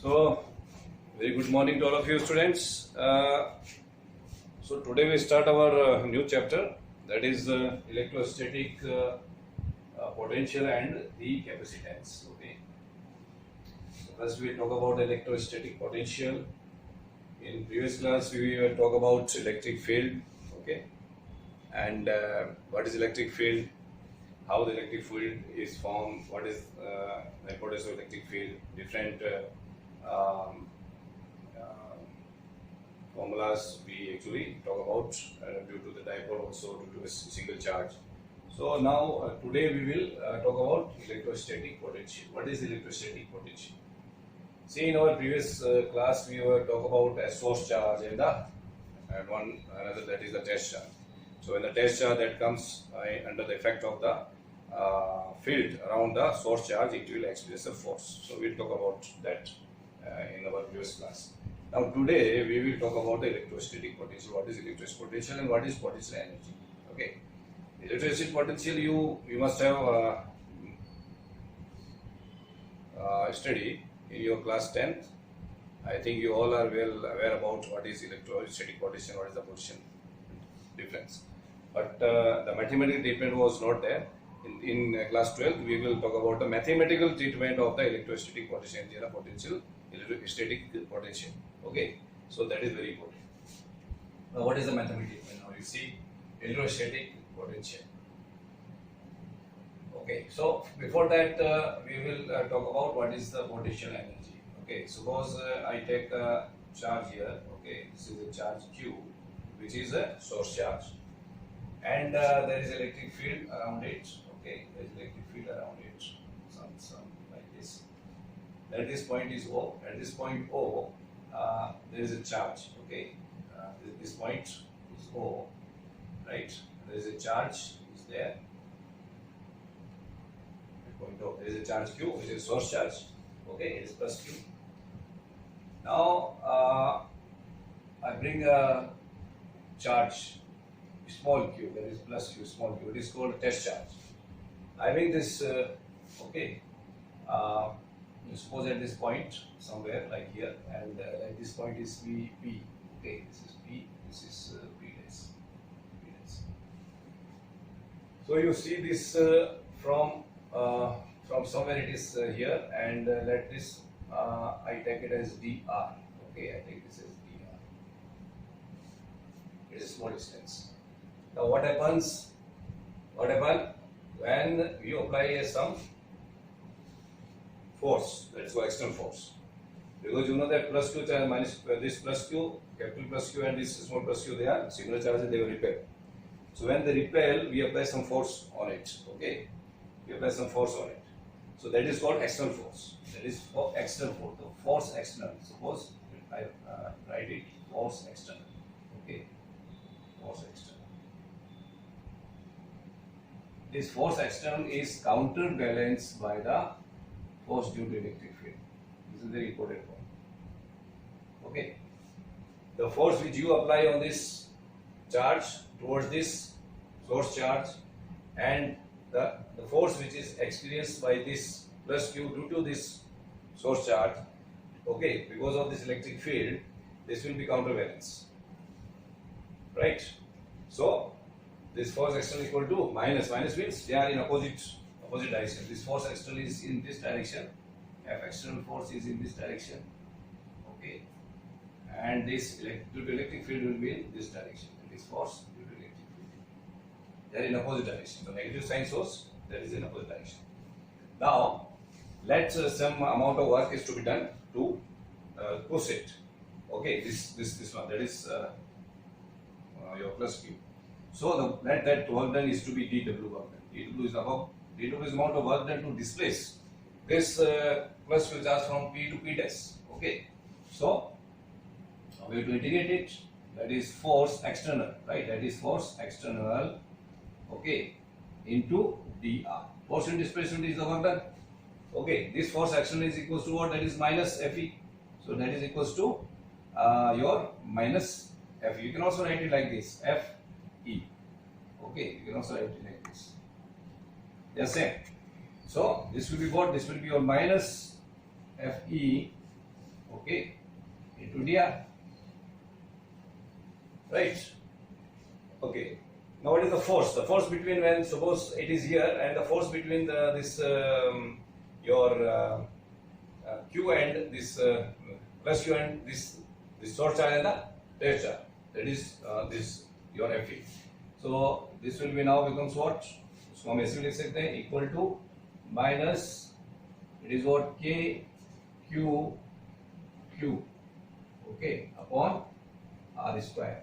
So, very good morning to all of you students. So today we start our new chapter, that is electrostatic potential and the capacitance. Okay. So first we talk about electrostatic potential. In previous class we will talk about electric field. Okay. And what is electric field? How the electric field is formed? What is the importance of electric field? Different um, uh, formulas we actually talk about due to the dipole, also due to a single charge. So now today we will talk about electrostatic potential. What is electrostatic potential? See, in our previous class we were talk about a source charge and another, that is the test charge. So when the test charge that comes under the effect of the field around the source charge, it will experience a force. So we'll talk about that in our previous class. Now today we will talk about the electrostatic potential. What is electrostatic potential and what is potential energy? Okay, electrostatic potential you must have studied in your class 10th. I think you all are well aware about what is electrostatic potential, what is the position difference. But the mathematical treatment was not there. In class 12, we will talk about the mathematical treatment of the electrostatic potential and the potential electrostatic potential. Okay, so that is very important. Now, what is the mathematical treatment? Now you see electrostatic potential. Okay, so before that, we will talk about what is the potential energy. Okay, suppose I take a charge here. Okay, this is a charge Q, which is a source charge, and there is electric field around it. Okay, there is electric field around it, some like this. At this point is O. At this point O, there is a charge. Okay, this point is O, right? There is a charge is there. At point O, there is a charge Q, which is source charge. Okay, it is plus Q. Now I bring a charge small q, that is plus q, small q. It is called test charge. I bring this. Okay. Suppose at this point somewhere like here, and like this point is P. Okay, this is P. This is P dash. So you see this from somewhere it is here, and let this I take it as dr. Okay, I take this as dr. It is small distance. Now what happens? What happens when you apply some force? That's why external force. Because you know that plus q charge minus this plus q, capital plus q, and this small plus q, they are similar charges, they will repel. So when they repel, we apply some force on it. Okay, we apply some force on it. So that is called external force. That is for external force. The force external. Suppose I write it force external. Okay, force external. This force external is counterbalanced by the force due to electric field. This is a very important point. Okay, the force which you apply on this charge towards this source charge, and the force which is experienced by this plus q due to this source charge, okay, because of this electric field, this will be counterbalance, right? So this force external equal to minus means they are in opposite direction. This force external is in this direction, F external force is in this direction, okay, and this due to electric field will be in this direction. This force due to electric field, they are in opposite direction. So negative sign source, that is in opposite direction. Now let some amount of work is to be done to push it. Okay, this one, that is your plus q. So let that work done is to be dw work done. dw is above. dw is amount of work done to displace this plus q charge from p to p dash. Okay, so we have to integrate it. That is force external, right? That is force external. Okay, into dr. Force and displacement is the work done. Okay, this force external is equals to what? That is minus Fe. So that is equals to your minus Fe. You can also write it like this, Fe. Okay, you can also write it like this. They are same. So this will be what? This will be your minus Fe okay, into dr, right? Okay. Now what is the force? The force between, when suppose it is here, and the force between this your Q and this plus Q and this source charge and the test charge. That is this your Fe. So this will be now becomes what? इसको हम ऐसे लिख सकते हैं, equal to minus it is what K Q Q, okay, upon R square.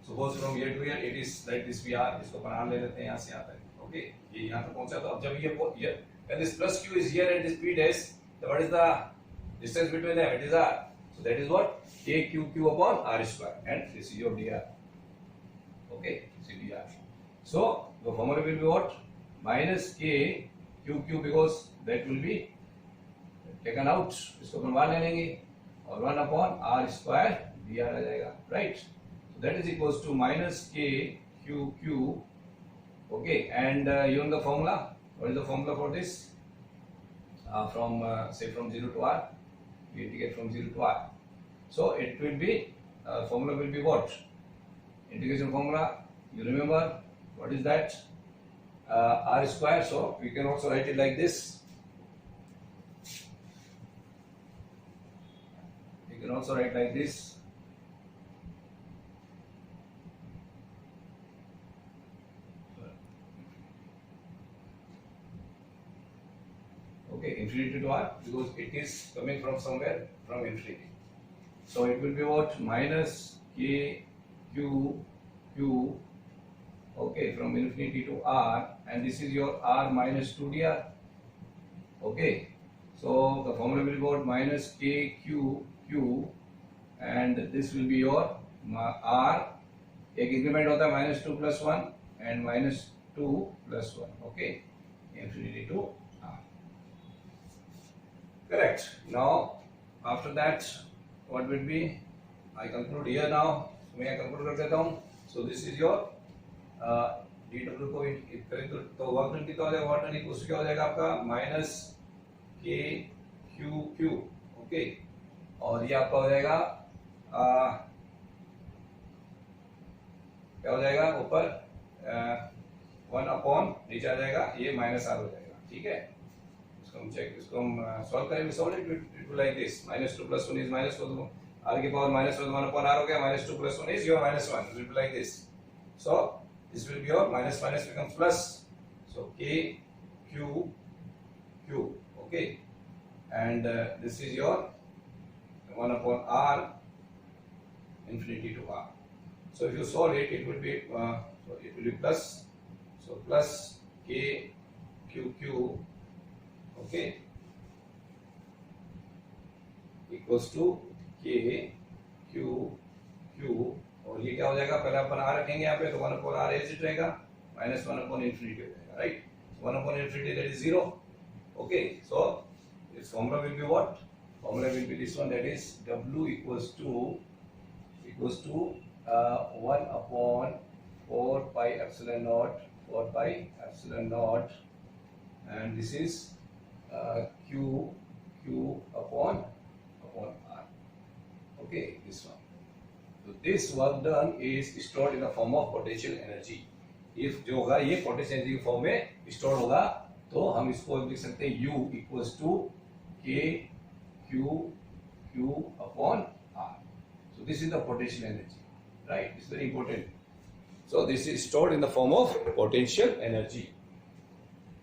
Suppose from here to here it is like this, we are इसको बना ले लेते हैं यहाँ से यहाँ तक, okay, ये यहाँ तक पहुँचा. तो अब जब ये when this plus Q is here and this P dash, so what is the distance between them? It is R. So that is what? K Q Q upon R square, and this is your dr. Okay, this is dr. So the formula will be what? Minus K Q Q, because that will be taken out. इसको अपन 1 ले लेंगे और 1 upon R square dr आ जाएगा, right? So that is equals to minus K Q Q. Okay, and you know the formula. What is the formula for this? From say from 0 to R, we integrate from 0 to R. So it will be formula will be what? Integration formula. You remember what is that? R square. So we can also write it like this. We can also write like this. Okay, infinity to R, because it is coming from somewhere, from infinity. So it will be what? Minus K Q Q, okay, from infinity to R, and this is your R minus 2 dr. Okay, so the formula will be what? Minus K Q Q, and this will be your R. एक increment होता है minus 2 plus 1 and minus 2 plus 1. Okay, infinity to R. Correct. Now after that what will be? I conclude here now. मैं conclude कर देता हूँ. So this is your dw को करें तो वर्क डन कितना हो जाएगा? वर्क डन इक्वल टू क्या हो जाएगा आपका? माइनस के क्यू क्यू, ओके, और ये आपका हो जाएगा क्या हो जाएगा? ऊपर 1 अपॉन नीचे आ जाएगा, ये माइनस आर हो जाएगा, ठीक है? इसको हम चेक, इसको हम सॉल्व करेंगे. Solve it will like this. Minus 2 plus 1 is minus 4, r की पावर माइनस 1 अपॉन r हो गया. Minus 2 plus 1 is your minus 1. It will be like this. So this will be your minus minus becomes plus. So K Q Q, okay, and this is your 1 upon R infinity to R. So if you solve it, it will be so it will be plus. So plus K Q Q, okay, equals to K Q Q. और ये क्या हो जाएगा? पहले अपन r रखेंगे यहाँ पे, तो 1 upon r एज इट रहेगा, माइनस 1 upon infinity हो जाएगा, right? 1 upon infinity, that is 0. Okay, so this formula will be what? Formula will be this one, that is W equals to 1 upon 4 pi epsilon naught, and this is Q upon R. Okay, this one. So this work done is stored in the form of potential energy. If जो होगा ये potential energy के form में stored होगा, तो हम इसको लिख सकते हैं U equals to K Q upon R. So this is the potential energy, right? It's very important. So this is stored in the form of potential energy.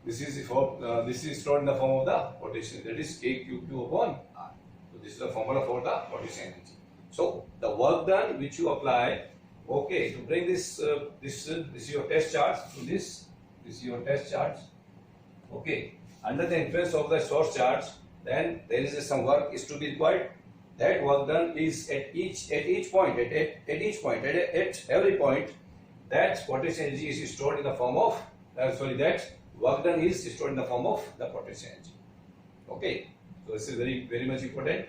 This is stored in the form of the potential, that is K Q upon R. So this is the formula for the potential energy. So the work done which you apply, okay, to bring this this is your test charge to this is your test charge, okay, under the influence of the source charge, then there is some work is to be required. That work done is at every point, that potential energy is stored in the form of that work done is stored in the form of the potential energy. Okay, so this is very much important.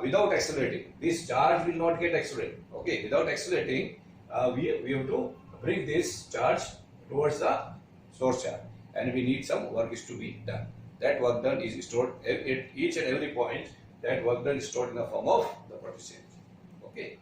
Without accelerating, this charge will not get accelerated. Okay, without accelerating, we have to bring this charge towards the source charge, and we need some work is to be done. That work done is stored at each and every point. that work done is stored in the form of the potential energy. Okay.